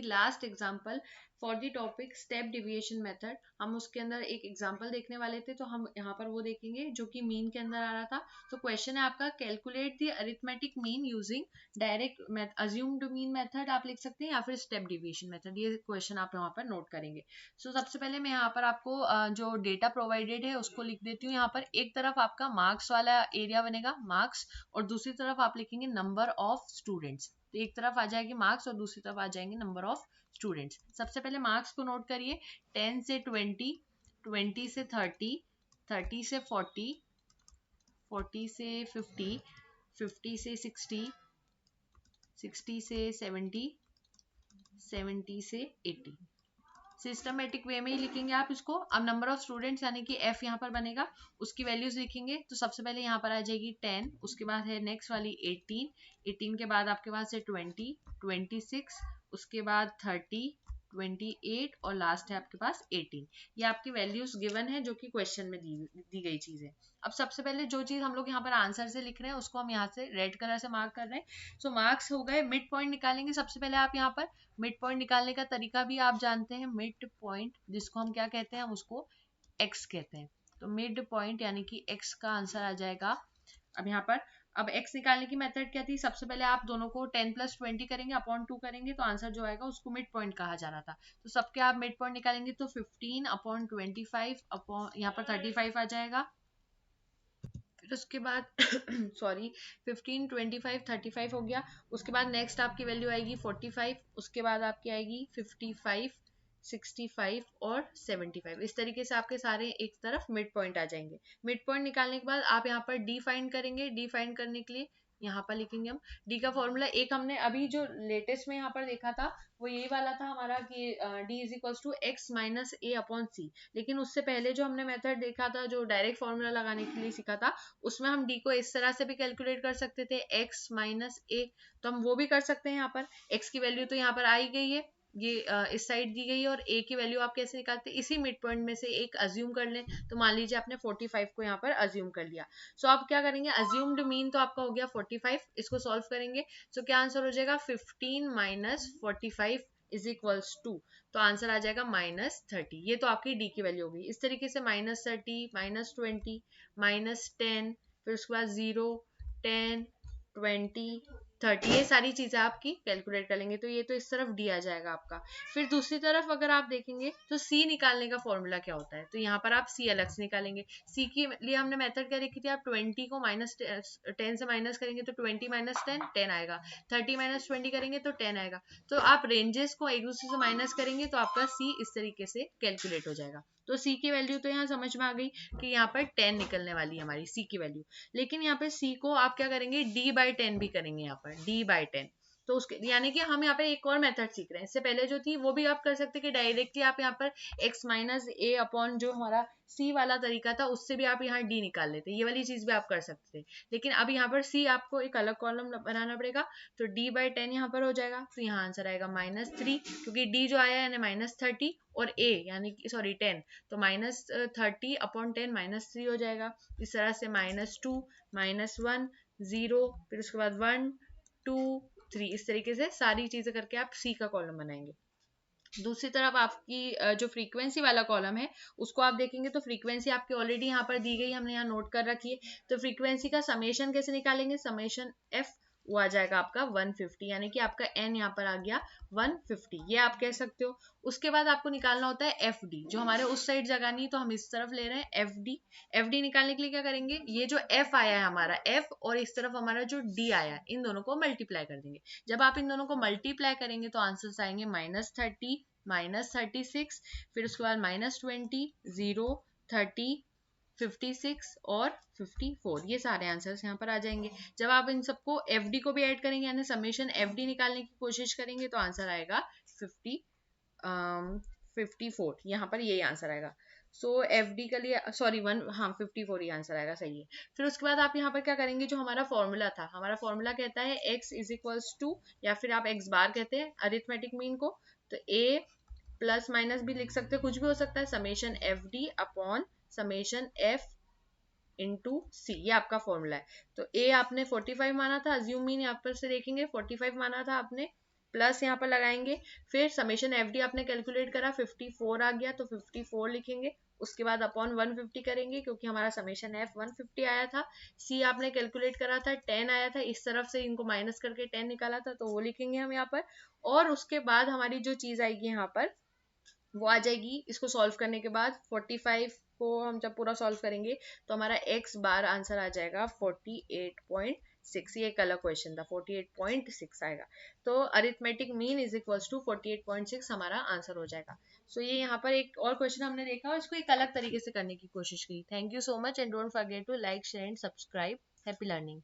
Last example for the topic step deviation method. हम उसके अंदर एक एग्जांपल देखने वाले थे, तो हम यहाँ पर वो देखेंगे जो कि मीन के अंदर आ रहा था। तो क्वेश्चन है आपका, calculate the arithmetic mean using direct assumed mean method आप लिख सकते हैं या फिर स्टेप डिविएशन मेथड। ये क्वेश्चन आप यहाँ पर नोट करेंगे। सो सबसे पहले मैं यहाँ पर आपको जो डेटा प्रोवाइडेड है उसको लिख देती हूँ। यहाँ पर एक तरफ आपका मार्क्स वाला एरिया बनेगा, मार्क्स, और दूसरी तरफ आप लिखेंगे नंबर ऑफ स्टूडेंट्स। तो एक तरफ आ जाएगी मार्क्स और दूसरी तरफ आ जाएंगे नंबर ऑफ स्टूडेंट्स। सबसे पहले मार्क्स को नोट करिए, 10 से 20, 20 से 30, 30 से 40, 40 से 50, 50 से 60, 60 से 70, 70 से 80। सिस्टमेटिक वे में ही लिखेंगे आप इसको। अब नंबर ऑफ स्टूडेंट्स यानी कि एफ यहाँ पर बनेगा, उसकी वैल्यूज लिखेंगे। तो सबसे पहले यहाँ पर आ जाएगी 10, उसके बाद है नेक्स्ट वाली 18, 18 के बाद आपके पास है 20, 26, उसके बाद 30, 28 और लास्ट है आपके पास 18। ये आपकी वैल्यूज गिवन है जो कि क्वेश्चन में दी गई चीज है। अब सबसे पहले जो चीज हम लोग यहाँ पर आंसर से लिख रहे हैं उसको हम यहाँ से रेड कलर से मार्क कर रहे हैं। सो मार्क्स हो गए। मिड पॉइंट निकालेंगे सबसे पहले आप यहाँ पर। मिड पॉइंट निकालने का तरीका भी आप जानते हैं, मिड पॉइंट जिसको हम क्या कहते हैं, हम उसको x कहते हैं। तो मिड पॉइंट यानी कि x का आंसर आ जाएगा। अब यहाँ पर अब x निकालने की मेथड क्या थी, सबसे पहले आप दोनों को 10 + 20 करेंगे अपॉन 2 करेंगे तो आंसर जो आएगा उसको मिड पॉइंट कहा जा रहा था। तो सबके आप मिड पॉइंट निकालेंगे तो 15/25 अपॉन यहाँ पर 35 आ जाएगा। फिर उसके बाद सॉरी 15, 25, 35 हो गया। उसके बाद नेक्स्ट आपकी वैल्यू आएगी 45, उसके बाद आपकी आएगी 55, 65 और 75। इस तरीके से आपके सारे एक तरफ मिड पॉइंट आ जाएंगे। मिड पॉइंट निकालने के बाद आप यहाँ पर डी फाइंड करेंगे। डी फाइंड करने के लिए यहाँ पर लिखेंगे हम डी का फॉर्मूला। एक हमने अभी जो लेटेस्ट में यहाँ पर देखा था वो यही वाला था हमारा कि D is equals to x minus A upon C. लेकिन उससे पहले जो हमने मेथड देखा था, जो डायरेक्ट फॉर्मूला लगाने के लिए सीखा था, उसमें हम डी को इस तरह से भी कैलकुलेट कर सकते थे, x माइनस ए। तो हम वो भी कर सकते हैं। यहाँ पर x की वैल्यू तो यहाँ पर आई गई है, ये इस साइड दी गई है, और a की वैल्यू आप कैसे निकालते हैं, इसी मिड पॉइंट में से एक अज्यूम कर लें। तो मान लीजिए आपने 45 को यहाँ पर अज्यूम कर लिया। सो आप क्या करेंगे, अज्यूम्ड मीन तो आपका हो गया 45, इसको सॉल्व करेंगे। सो क्या आंसर हो जाएगा, 15 माइनस 45 इज इक्वल्स टू, तो आंसर आ जाएगा -30। ये तो आपकी डी की वैल्यू होगी। इस तरीके से -30, -20, -10, फिर उसके बाद 0, 10, 20, 30, ये सारी चीजें आपकी कैलकुलेट कर लेंगे। तो ये तो इस तरफ डी आ जाएगा आपका। फिर दूसरी तरफ अगर आप देखेंगे तो सी निकालने का फॉर्मूला क्या होता है, तो यहाँ पर आप सी अलग से निकालेंगे। सी के लिए हमने मेथड क्या लिखी थी, आप 20 को -10 से माइनस करेंगे तो 20 - 10 10 आएगा, 30 - 20 करेंगे तो 10 आएगा। तो आप रेंजेस को एक दूसरे से माइनस करेंगे तो आपका सी इस तरीके से कैलकुलेट हो जाएगा। तो सी की वैल्यू तो यहाँ समझ में आ गई कि यहाँ पर 10 निकलने वाली है हमारी सी की वैल्यू। लेकिन यहाँ पे सी को आप क्या करेंगे, d/10 भी करेंगे यहाँ पर, d/10। तो उसके यानी कि हम यहाँ पे एक और मेथड सीख रहे हैं। इससे पहले जो थी वो भी आप कर सकते कि डायरेक्टली आप यहाँ पर x माइनस ए अपॉन जो हमारा c वाला तरीका था उससे भी आप यहाँ d निकाल लेते, ये वाली चीज भी आप कर सकते थे। लेकिन अब यहाँ पर c आपको एक अलग कॉलम बनाना पड़ेगा। तो d/10 यहाँ पर हो जाएगा। तो यहाँ आंसर आएगा -3, क्योंकि d जो आया है -30 और a यानी कि सॉरी 10, तो -30 अपॉन 10 -3 हो जाएगा। इस तरह से -2, -1, 0, फिर उसके बाद 1, 2, 3, इस तरीके से सारी चीजें करके आप सी का कॉलम बनाएंगे। दूसरी तरफ आपकी जो फ्रीक्वेंसी वाला कॉलम है उसको आप देखेंगे तो फ्रीक्वेंसी आपकी ऑलरेडी यहाँ पर दी गई, हमने यहाँ नोट कर रखी है। तो फ्रीक्वेंसी का समेशन कैसे निकालेंगे, समेशन एफ वो आ जाएगा आपका 150, यानी कि आपका n यहाँ पर आ गया 150, ये आप कह सकते हो। उसके बाद आपको निकालना होता है एफ डी, जो हमारे उस साइड जगह नहीं तो हम इस तरफ ले रहे हैं एफ डी। एफ डी निकालने के लिए क्या करेंगे, ये जो एफ आया है हमारा एफ और इस तरफ हमारा जो डी आया, इन दोनों को मल्टीप्लाई कर देंगे। जब आप इन दोनों को मल्टीप्लाई करेंगे तो आंसर्स आएंगे -30, -36, फिर उसके बाद -20, 0, 30, 56 और 54, ये सारे आंसर्स यहाँ पर आ जाएंगे। जब आप इन सबको एफडी को भी ऐड करेंगे यानी समेशन एफडी निकालने की कोशिश करेंगे तो आंसर आएगा 54, यहाँ पर यही आंसर आएगा। सो एफडी के लिए सॉरी 54 ही आंसर आएगा, सही है। फिर उसके बाद आप यहाँ पर क्या करेंगे, जो हमारा फॉर्मूला था, हमारा फॉर्मूला कहता है x इज इक्वल्स टू, या फिर आप x बार कहते हैं अरिथमेटिक मीन को, तो a प्लस माइनस भी लिख सकते हैं, कुछ भी हो सकता है, summation F D upon summation F into C, ये आपका फॉर्मूला है। तो ए आपने 45 माना था, अज्यूम मीन यहाँ पर से देखेंगे 45 माना था आपने, प्लस यहाँ पर लगाएंगे, फिर समेशन एफ डी आपने कैलकुलेट करा 54 आ गया तो 54 लिखेंगे, उसके बाद अपॉन 150 करेंगे क्योंकि हमारा समेशन एफ 150 आया था, सी आपने कैलकुलेट करा था 10 आया था, इस तरफ से इनको माइनस करके 10 निकाला था तो वो लिखेंगे हम यहाँ पर, और उसके बाद हमारी जो चीज आएगी यहाँ पर वो आ जाएगी। इसको सॉल्व करने के बाद 45 को हम जब पूरा सॉल्व करेंगे तो हमारा x बार आंसर आ जाएगा 48.6, ये एक अलग क्वेश्चन था, 48.6 आएगा, तो arithmetic mean is equals to 48.6 हमारा आंसर हो जाएगा। सो ये यहाँ पर एक और क्वेश्चन हमने देखा और इसको एक अलग तरीके से करने की कोशिश की। Thank you so much and don't forget to like share and subscribe. Happy learning.